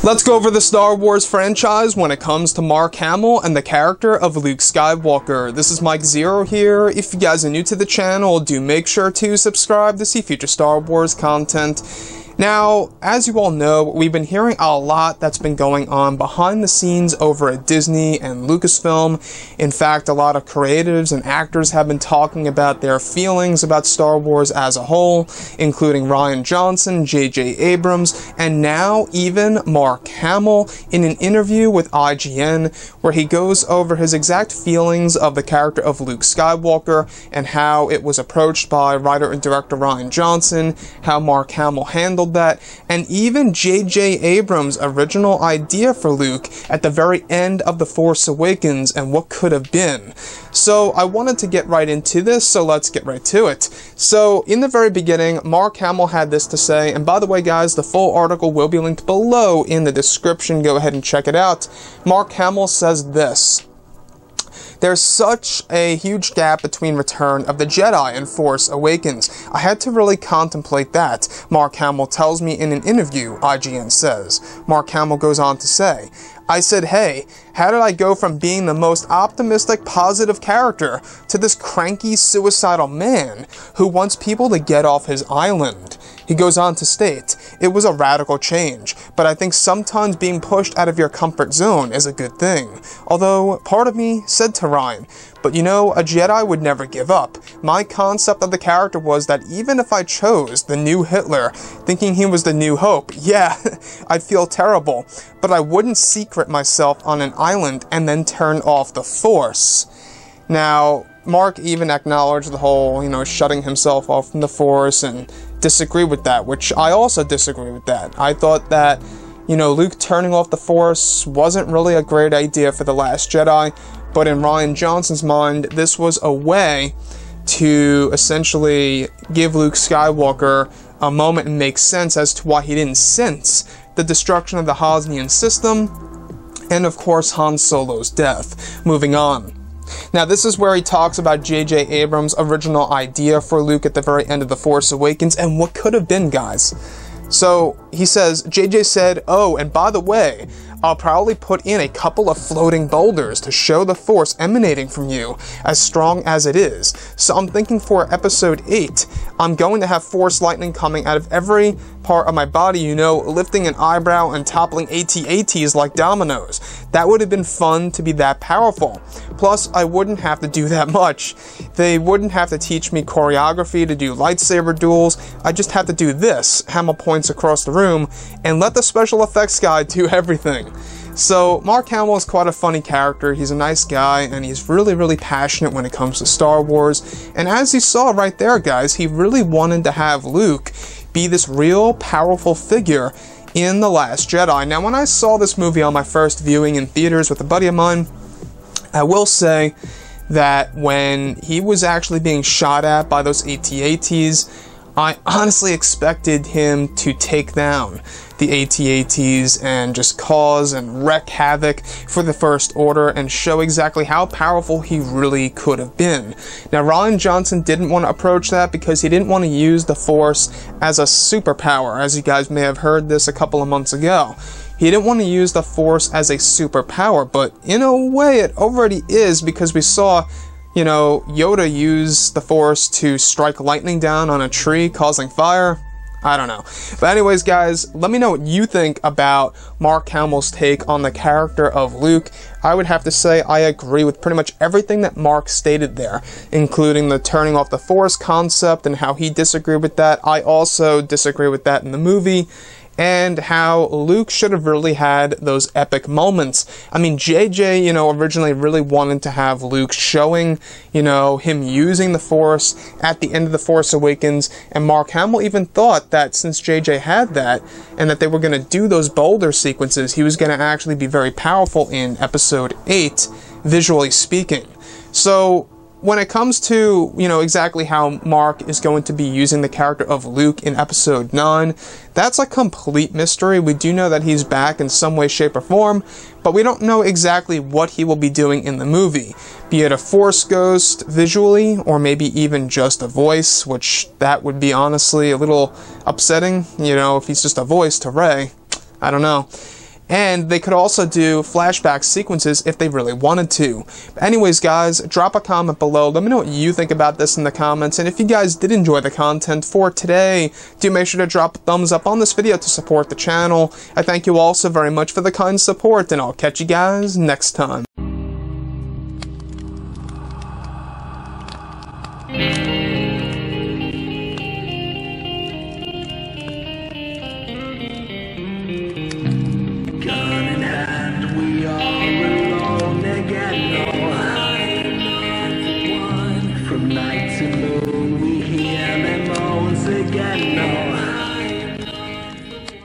Let's go over the Star Wars franchise when it comes to Mark Hamill and the character of Luke Skywalker. This is Mike Zero here. If you guys are new to the channel, do make sure to subscribe to see future Star Wars content. Now, as you all know, we've been hearing a lot that's been going on behind the scenes over at Disney and Lucasfilm. In fact, a lot of creatives and actors have been talking about their feelings about Star Wars as a whole, including Rian Johnson, J.J. Abrams, and now even Mark Hamill in an interview with IGN, where he goes over his exact feelings of the character of Luke Skywalker and how it was approached by writer and director Rian Johnson, how Mark Hamill handled that, and even J.J. Abrams' original idea for Luke at the very end of The Force Awakens and what could have been. So I wanted to get right into this, so let's get right to it. So in the very beginning, Mark Hamill had this to say, and by the way guys, the full article will be linked below in the description, go ahead and check it out. Mark Hamill says this: "There's such a huge gap between Return of the Jedi and Force Awakens. I had to really contemplate that," Mark Hamill tells me in an interview, IGN says. Mark Hamill goes on to say, "I said, hey, how did I go from being the most optimistic, positive character to this cranky, suicidal man who wants people to get off his island?" He goes on to state, "It was a radical change, but I think sometimes being pushed out of your comfort zone is a good thing. Although, part of me said to Ryan, but you know, a Jedi would never give up. My concept of the character was that even if I chose the new Hitler, thinking he was the new hope, yeah, I'd feel terrible, but I wouldn't secret myself on an island and then turn off the Force." Now, Mark even acknowledged the whole, shutting himself off from the Force and disagree with that, which I also disagree with that. I thought that, Luke turning off the Force wasn't really a great idea for The Last Jedi, but in Rian Johnson's mind, this was a way to essentially give Luke Skywalker a moment and make sense as to why he didn't sense the destruction of the Hosnian system, and of course Han Solo's death. Moving on. Now, this is where he talks about J.J. Abrams' original idea for Luke at the very end of The Force Awakens and what could have been, guys. So, he says, J.J. said, "Oh, and by the way, I'll probably put in a couple of floating boulders to show the Force emanating from you, as strong as it is. So I'm thinking for Episode 8, I'm going to have Force lightning coming out of every part of my body, lifting an eyebrow and toppling AT-ATs like dominoes. That would have been fun to be that powerful. Plus, I wouldn't have to do that much. They wouldn't have to teach me choreography to do lightsaber duels. I just have to do this," Hamill points across the room, "and let the special effects guy do everything." So, Mark Hamill is quite a funny character. He's a nice guy, and he's really, really passionate when it comes to Star Wars. And as you saw right there, guys, he really wanted to have Luke be this real powerful figure in The Last Jedi. Now, when I saw this movie on my first viewing in theaters with a buddy of mine, I will say that when he was actually being shot at by those AT-ATs, I honestly expected him to take down the AT-ATs and just cause and wreak havoc for the First Order and show exactly how powerful he really could have been. Now, Rian Johnson didn't want to approach that because he didn't want to use the Force as a superpower, as you guys may have heard this a couple of months ago. He didn't want to use the Force as a superpower, but in a way it already is, because we saw Yoda use the Force to strike lightning down on a tree, causing fire. I don't know. But anyways, guys, let me know what you think about Mark Hamill's take on the character of Luke. I would have to say I agree with pretty much everything that Mark stated there, including the turning off the Force concept and how he disagreed with that. I also disagree with that in the movie. And how Luke should have really had those epic moments. I mean, JJ, originally really wanted to have Luke showing, him using the Force at the end of The Force Awakens, and Mark Hamill even thought that since JJ had that, and that they were going to do those boulder sequences, he was going to actually be very powerful in Episode 8, visually speaking. So, when it comes to, exactly how Mark is going to be using the character of Luke in Episode 9, that's a complete mystery. We do know that he's back in some way, shape, or form, but we don't know exactly what he will be doing in the movie. Be it a Force ghost visually, or maybe even just a voice, which that would be honestly a little upsetting, if he's just a voice to Rey. I don't know. And they could also do flashback sequences if they really wanted to. But anyways, guys, drop a comment below. Let me know what you think about this in the comments. And if you guys did enjoy the content for today, do make sure to drop a thumbs up on this video to support the channel. I thank you all so very much for the kind support, and I'll catch you guys next time.